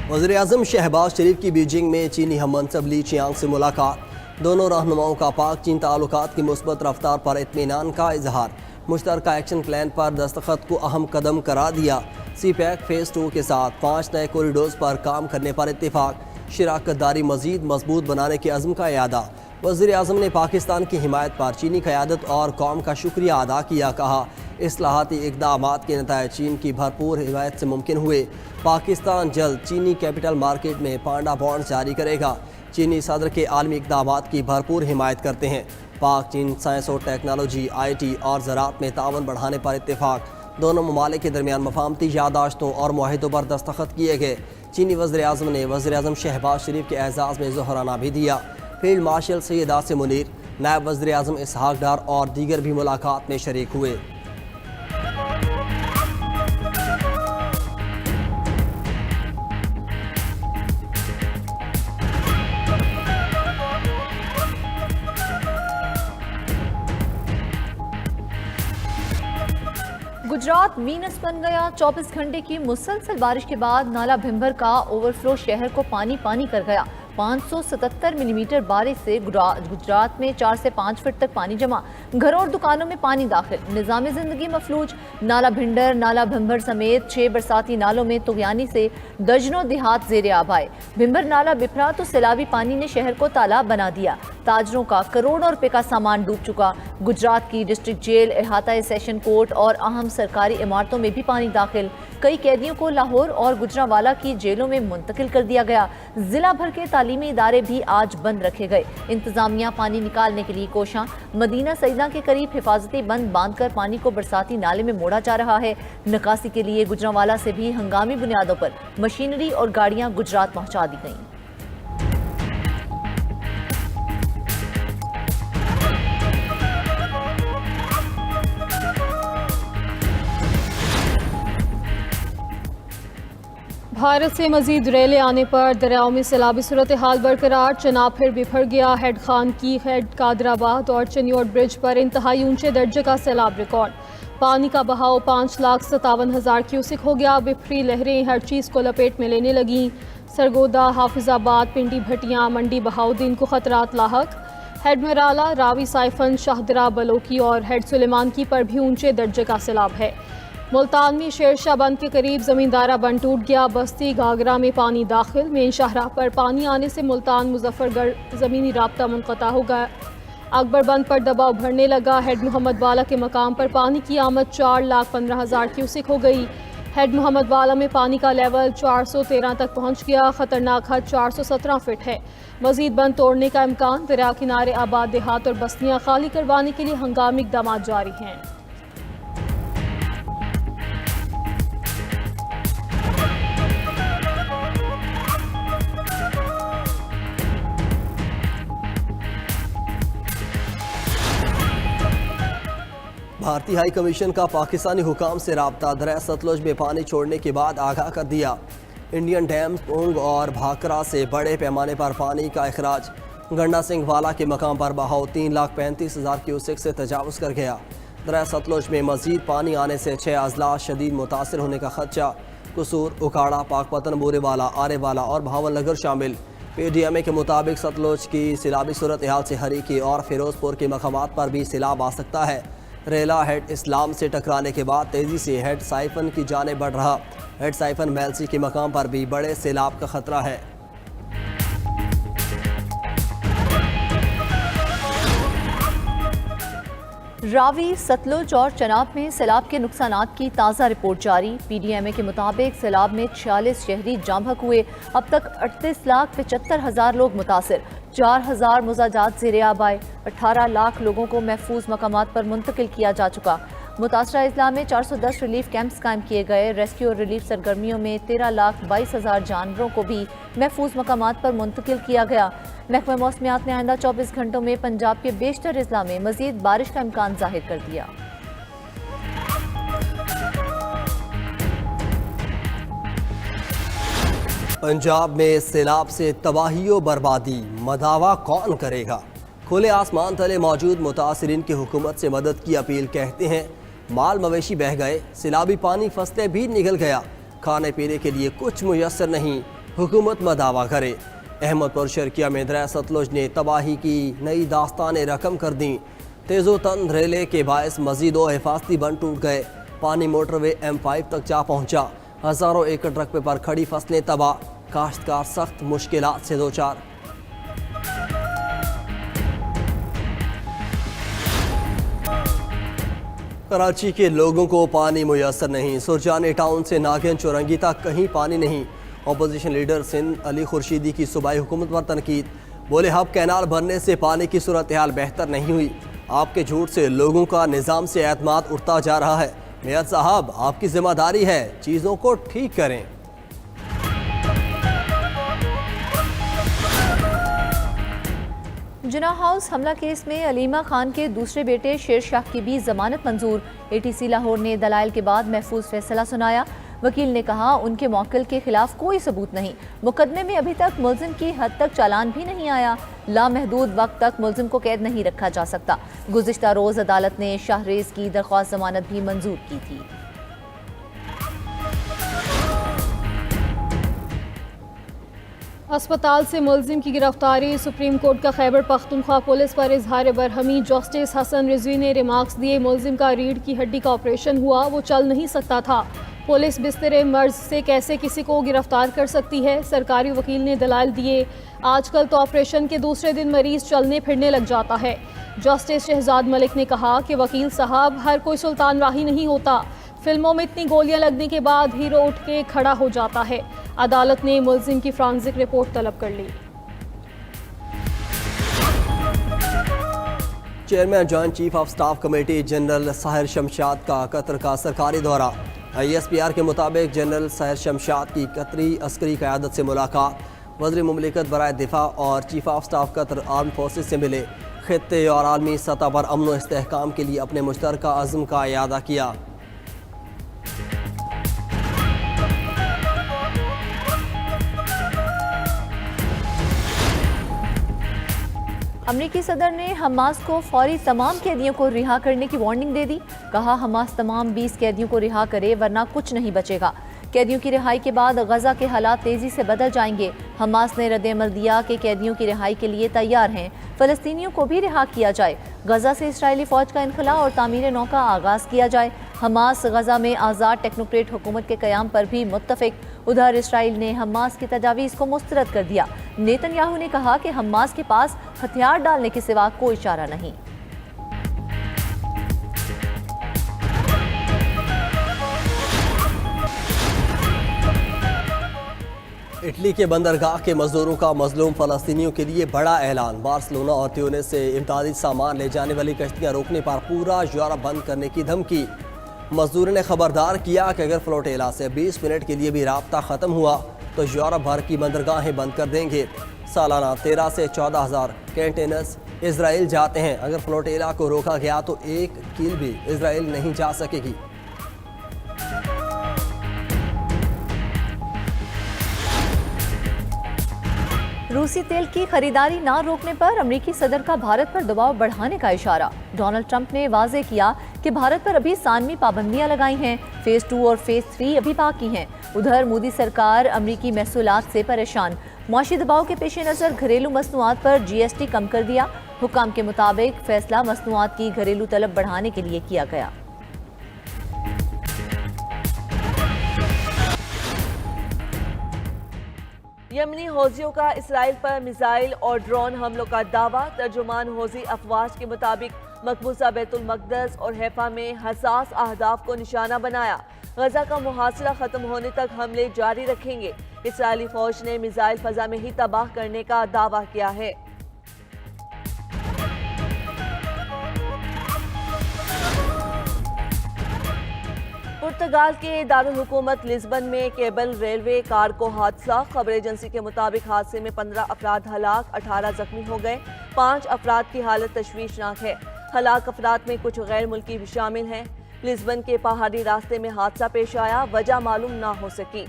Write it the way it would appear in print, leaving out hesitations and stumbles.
वज़ीर-ए-आज़म शहबाज शरीफ की बीजिंग में चीनी हम मनसब ली चियांग से मुलाकात। दोनों रहनुमाओं का पाक चीन ताल्लुकात की मुस्बत रफ्तार पर इत्मीनान का इजहार। मुश्तरका एक्शन प्लान पर दस्तखत को अहम कदम करार दिया। सी पैक फेज़ 2 के साथ 5 नए कॉरिडोर्स पर काम करने पर इत्तेफाक। शराकत दारी मज़ीद मजबूत बनाने के अज़्म का इयादा। वज़ीर-ए-आज़म ने पाकिस्तान की हिमायत पर चीनी क़यादत और कौम का शुक्रिया अदा किया। कहा, इस्लाहाती इक़दामात के नताए चीन की भरपूर हिमायत से मुमकिन हुए। पाकिस्तान जल्द चीनी कैपिटल मार्केट में पांडा बॉन्ड जारी करेगा। चीनी सदर के आलमी इक़दामात की भरपूर हिमायत करते हैं। पाक चीन साइंस और टेक्नोलॉजी, IT और ज़राअत में तावन बढ़ाने पर इत्तेफाक। दोनों ममालिक के दरमियान मफाहमती यादाश्तों और मुआहिदों पर दस्तखत किए गए। चीनी वज़ीर-ए-आज़म ने वज़ीर-ए-आज़म शहबाज शरीफ के एजाज़ में ज़ोहराना भी दिया। फील्ड मार्शल सैयद आसिम मुनीर, नायब वज़ीर-ए-आज़म इसहाक डार और दीगर भी मुलाकात में शरीक हुए। गुजरात वीनस बन गया। 24 घंटे की मुसलसल बारिश के बाद नाला भिंबर का ओवरफ्लो शहर को पानी पानी कर गया। 577 मिलीमीटर बारिश से गुजरात में 4 से 5 फीट तक पानी जमा। घरों और दुकानों में पानी दाखिल। निज़ामी जिंदगी मफलूज। नाला भिंडर, नाला भिंबर समेत 6 बरसाती नालों में तुगयानी से दर्जनों देहात जेर आब आए। भिंबर नाला बिफरा तो सैलाबी पानी ने शहर को तालाब बना दिया। ताजरों का करोड़ों रुपए का सामान डूब चुका। गुजरात की डिस्ट्रिक्ट जेल, इहाता सेशन कोर्ट और अहम सरकारी इमारतों में भी पानी दाखिल। कई कैदियों को लाहौर और गुजरांवाला की जेलों में मुंतकिल कर दिया गया। जिला भर के तालीमी इदारे भी आज बंद रखे गए। इंतजामिया पानी निकालने के लिए कोशां। मदीना सईदा के करीब हिफाजती बंद बांधकर पानी को बरसाती नाले में मोड़ा जा रहा है। निकासी के लिए गुजरांवाला से भी हंगामी बुनियादों पर मशीनरी और गाड़ियां गुजरात पहुंचा दी गईं। भारत से मजीद रेले आने पर दरियाओं में सैलाबी सूरत हाल बरकरार। चनाब फिर बिफर गया। हेड खान की, हेड कादराबाद और चनियोट ब्रिज पर इंतहाई ऊंचे दर्जे का सैलाब रिकॉर्ड। पानी का बहाव 5,57,000 क्यूसिक हो गया। बिफरी लहरें हर चीज़ को लपेट में लेने लगीं। सरगोदा, हाफिजाबाद, पिंडी भटियाँ, मंडी बहाउद्दीन को खतरात लाहक। हेड मराला, रावी साइफन, शाहदरा, बलोकी और हेड सुलेमानकी पर भी ऊंचे दर्जे का सैलाब है। मुल्तान में शेरशाह बंद के करीब जमींदारा बंद टूट गया। बस्ती घाघरा में पानी दाखिल। मेन शाहराह पर पानी आने से मुल्तान मुजफ्फरगढ़ ज़मीनी राब्ता मुनक़ता हो गया। अकबर बंद पर दबाव बढ़ने लगा। हेड मोहम्मद वाला के मकाम पर पानी की आमद 4,15,000 क्यूसिक हो गई। हेड मोहम्मद वाला में पानी का लेवल 413 तक पहुँच गया। खतरनाक हद 417 फिट है। मजीद बंद तोड़ने का इम्कान। दरिया किनारे आबाद देहात और बस्तियाँ खाली करवाने के लिए हंगामी इक़दाम जारी हैं। भारतीय हाई कमीशन का पाकिस्तानी हुकाम से राब्ता। दरिया सतलुज में पानी छोड़ने के बाद आगाह कर दिया। इंडियन डैम पोंग और भाकरा से बड़े पैमाने पर पानी का अखराज। गंडा सिंह वाला के मकाम पर बहाव 3,35,000 क्यूसेक से तजावज़ कर गया। दरिया सतलुज में मजीद पानी आने से 6 अजला शदीद मुतासर होने का खदशा। कसूर, उकाड़ा, पाकपतन, बोरेवाला, आरेवाला और भावनगर शामिल। PDMA के मुताबिक सतलुज की सैलाबी सूरत हाल से हरीकी और फिरोजपुर के मकामात पर भी सैलाब आ सकता है। रेला हेड इस्लाम से टकराने के बाद तेज़ी से हेड साइफन की जानिब बढ़ रहा। हेड साइफन मेलसी के मकाम पर भी बड़े सैलाब का खतरा है। रावी, सतलुज और चनाब में सैलाब के नुकसानात की ताज़ा रिपोर्ट जारी। PDMA के मुताबिक सैलाब में 46 शहरी जामहक हुए। अब तक 38,75,000 लोग मुतासिर। 4,000 मुजाजात ज़ेरे आब आए। 18 लाख लोगों को महफूज मकामात पर मुंतकिल किया जा चुका। मुतासरा अजला में 410 रिलीफ कैंप्स कायम किए गए। रेस्क्यू और रिलीफ सरगर्मियों में 13,22,000 जानवरों को भी महफूज मकामात पर मुंतकिल किया गया। महकमा मौसमियात ने आइंदा 24 घंटों में पंजाब के बेशतर अजला में मजीद बारिश का इम्कान जाहिर कर दिया। पंजाब में सैलाब से तबाही व बर्बादी, मदावा कौन करेगा? खुले आसमान तले मौजूद मुतासरीन की हुकूमत से मदद की अपील। कहते हैं माल मवेशी बह गए, सैलाबी पानी फसलें भी निगल गया, खाने पीने के लिए कुछ मुयस्सर नहीं। हुकूमत में दावा करे। अहमदपुर शर्किया में दरिया सतलुज ने तबाही की नई दास्तानें रकम कर दी। तेज़ो तंद रेले के बायस मजीद 2 हिफाजती बंद टूट गए। पानी मोटरवे M5 तक जा पहुंचा। हज़ारों एकड़ रकबे पर खड़ी फसलें तबाह। काश्तकार सख्त मुश्किलात से दो चार। कराची के लोगों को पानी मुयसर नहीं। सुरजानी टाउन से नागिन चौरंगी तक कहीं पानी नहीं। अपोजिशन लीडर सिंध अली खुर्शीदी की सूबाई हुकूमत पर तनकीद। बोले हब कैनाल भरने से पानी की सूरत हाल बेहतर नहीं हुई। आपके झूठ से लोगों का निज़ाम से एतमाद उठता जा रहा है। मेयर साहब, आपकी जिम्मेदारी है, चीज़ों को ठीक करें। जिना हाउस हमला केस में अलीमा खान के दूसरे बेटे शेर शाह की भी जमानत मंजूर। ATC लाहौर ने दलाइल के बाद महफूज फैसला सुनाया। वकील ने कहा उनके मौक्किल के खिलाफ कोई सबूत नहीं। मुकदमे में अभी तक मुल्जिम की हद तक चालान भी नहीं आया। लामहदूद वक्त तक मुल्जिम को कैद नहीं रखा जा सकता। गुज़िश्ता रोज अदालत ने शाहरेज की दरख्वास्त जमानत भी मंजूर की थी। अस्पताल से मुल्जिम की गिरफ्तारी। सुप्रीम कोर्ट का खैबर पख्तूनख्वा पुलिस पर इजहार बरहमी। जस्टिस हसन रिजवी ने रिमार्क्स दिए। मुल्जिम का रीढ़ की हड्डी का ऑपरेशन हुआ, वो चल नहीं सकता था। पुलिस बिस्तरे मर्ज से कैसे किसी को गिरफ्तार कर सकती है। सरकारी वकील ने दलाल दिए। आजकल तो ऑपरेशन के दूसरे दिन मरीज चलने फिरने लग जाता है। जस्टिस शहजाद मलिक ने कहा कि वकील साहब, हर कोई सुल्तान राही नहीं होता। फिल्मों में इतनी गोलियां लगने के बाद हीरो उठ के खड़ा हो जाता है। अदालत ने मुल्जिम की फॉरेंसिक रिपोर्ट तलब कर ली। Chairman joint chief of staff committee general Sahir Shamshad का कतर का सरकारी दौरा। ISPR के मुताबिक जनरल साहिर शमशाद की कतरी अस्करी क़यादत से मुलाकात। वज़ीर मुमलिकत बराए दिफा और chief of staff Qatar arm forces से मिले। खित्ते और आलमी सतह पर अमन व इस्तेहकाम के लिए अपने मुश्तरका अज़्म का इयादा किया। अमरीकी सदर ने हमास को फौरी तमाम कैदियों को रिहा करने की वार्निंग दे दी। कहा हमास तमाम 20 कैदियों को रिहा करे वरना कुछ नहीं बचेगा। कैदियों की रिहाई के बाद गजा के हालात तेजी से बदल जाएंगे। हमास ने रद्द-ए-अमल दिया कि कैदियों की रिहाई के लिए तैयार हैं। फ़लस्तीनियों को भी रिहा किया जाए। गजा से इसराइली फ़ौज का इनखला और तामीर नौ का आगाज़ किया जाए। हमास गजा में आज़ाद टेक्नोक्रेट हुकूमत के क़याम पर भी मुत्तफ़िक। उधर इसराइल ने हमास की तजावीज़ को मुस्तरद कर दिया। नेतन्याहू ने कहा कि हमास के पास हथियार डालने के सिवा कोई चारा नहीं। इटली के बंदरगाह के मजदूरों का मजलूम फ़लस्तीनियों के लिए बड़ा ऐलान। बार्सिलोना और ट्यूनिस से इमदादी सामान ले जाने वाली कश्तियाँ रोकने पर पूरा यूरोप बंद करने की धमकी। मजदूरों ने खबरदार किया कि अगर फ्लोटेला से 20 मिनट के लिए भी राब्ता ख़त्म हुआ तो यूरोप भर की बंदरगाहें बंद कर देंगे। सालाना 13 से 14,000 कंटेनर्स इसराइल जाते हैं। अगर फ्लोटेला को रोका गया तो एक कील भी इसराइल नहीं जा सकेगी। रूसी तेल की खरीदारी ना रोकने पर अमेरिकी सदर का भारत पर दबाव बढ़ाने का इशारा। डोनाल्ड ट्रंप ने वाजे किया कि भारत पर अभी सानवी पाबंदियां लगाई हैं। फेज 2 और फेज 3 अभी बाकी हैं। उधर मोदी सरकार अमेरिकी महसूलात से परेशान। मुआशी दबाव के पेश नज़र घरेलू मसनूआत पर GST कम कर दिया। हुकाम के मुताबिक फैसला मसनूआत की घरेलू तलब बढ़ाने के लिए किया गया। यमनी हौजियों का इसराइल पर मिसाइल और ड्रोन हमलों का दावा। तर्जुमान हौजी अफवाज के मुताबिक मकबूजा बैतुल मकदस और हैफा में हसास अहदाफ को निशाना बनाया। गजा का मुहासरा खत्म होने तक हमले जारी रखेंगे। इसराइली फौज ने मिसाइल फजा में ही तबाह करने का दावा किया है। पुर्तगाल के दारुल हुकूमत लिस्बन में केबल रेलवे कार को हादसा। खबर एजेंसी के मुताबिक हादसे में 15 अफराद हलाक, 18 जख्मी हो गए। 5 अफराद की हालत तशवीशनाक है। हलाक अफराद में कुछ गैर मुल्की भी शामिल हैं। लिस्बन के पहाड़ी रास्ते में हादसा पेश आया, वजह मालूम ना हो सकी।